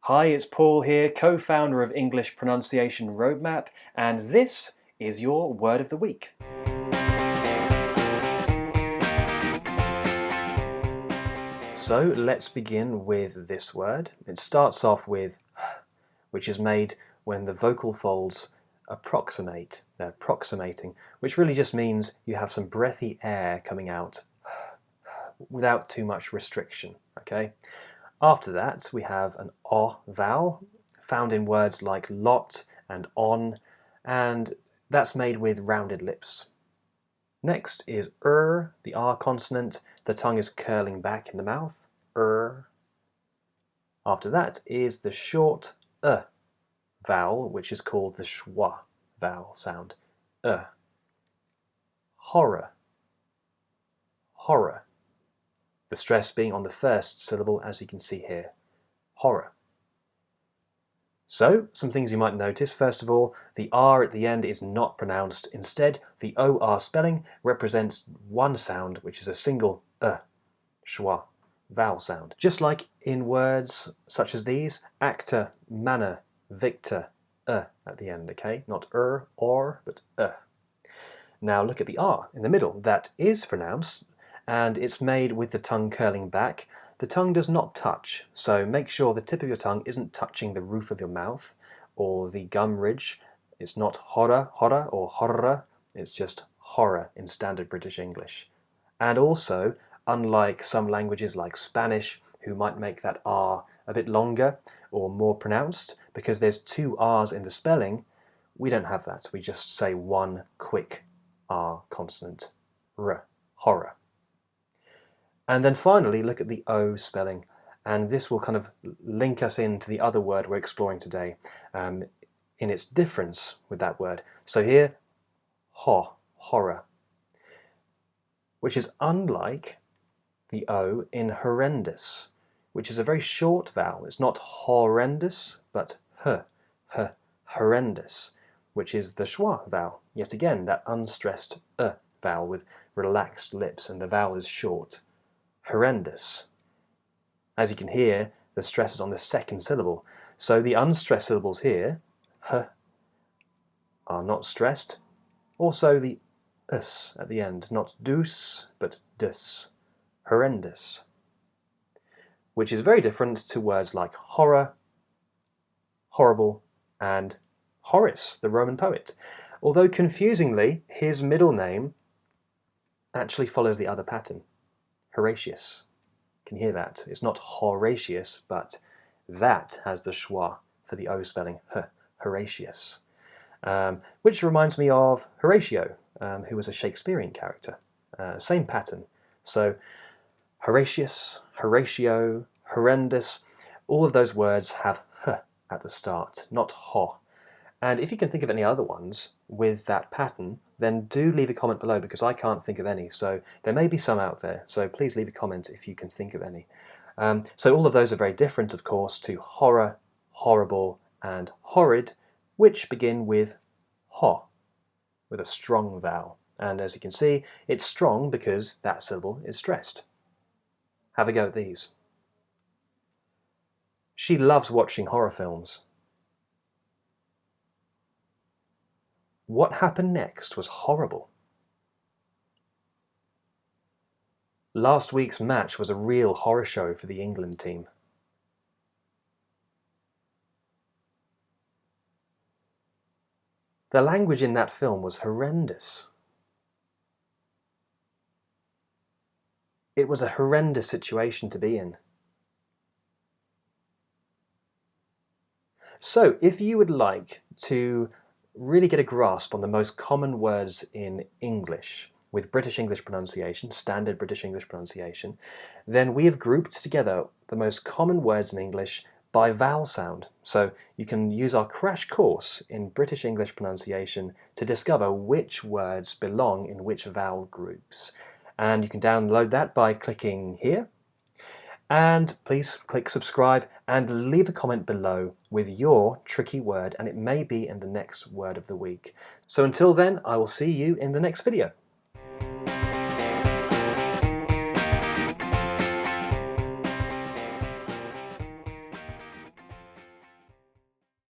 Hi, it's Paul here, co-founder of English Pronunciation Roadmap, and this is your Word of the Week. So let's begin with this word. It starts off with which is made when the vocal folds approximating, which really just means you have some breathy air coming out without too much restriction, okay? After that, we have an O vowel, found in words like lot and on, and that's made with rounded lips. Next is the R consonant. The tongue is curling back in the mouth, After that is the short vowel, which is called the schwa vowel sound, horror, horror. The stress being on the first syllable, as you can see here, horror. So, some things you might notice. First of all, the R at the end is not pronounced. Instead, the OR spelling represents one sound, which is a single schwa vowel sound. Just like in words such as these, actor, manner, victor, at the end, okay? Not or, but Now look at the R in the middle. That is pronounced, and it's made with the tongue curling back. The tongue does not touch, so make sure the tip of your tongue isn't touching the roof of your mouth or the gum ridge. It's not horror or horror, it's just horror in standard British English. And also, unlike some languages like Spanish, who might make that R a bit longer or more pronounced, because there's two R's in the spelling, we don't have that. We just say one quick R consonant, horror. And then finally, look at the O spelling, and this will kind of link us into the other word we're exploring today in its difference with that word. So here, horror, which is unlike the O in horrendous, which is a very short vowel. It's not horrendous, but horrendous, which is the schwa vowel. Yet again, that unstressed vowel with relaxed lips, and the vowel is short. Horrendous. As you can hear, the stress is on the second syllable. So the unstressed syllables here, are not stressed. Also the us at the end, not dous, but dus. Horrendous. Which is very different to words like horror, horrible, and Horace, the Roman poet. Although confusingly, his middle name actually follows the other pattern. Horatius. You can hear that. It's not Horatius, but that has the schwa for the O spelling, Horatius. Which reminds me of Horatio, who was a Shakespearean character. Same pattern. So Horatius, Horatio, horrendous, all of those words have h at the start, not ho. And if you can think of any other ones with that pattern, then do leave a comment below, because I can't think of any. So there may be some out there, so please leave a comment if you can think of any. So all of those are very different, of course, to horror, horrible, and horrid, which begin with ho, with a strong vowel. And as you can see, it's strong because that syllable is stressed. Have a go at these. She loves watching horror films. What happened next was horrible. Last week's match was a real horror show for the England team. The language in that film was horrendous. It was a horrendous situation to be in. So, if you would like to really get a grasp on the most common words in English with British English pronunciation, standard British English pronunciation, then we have grouped together the most common words in English by vowel sound. So you can use our crash course in British English pronunciation to discover which words belong in which vowel groups. And you can download that by clicking here. And please click subscribe and leave a comment below with your tricky word, and it may be in the next word of the week. So until then, I will see you in the next video.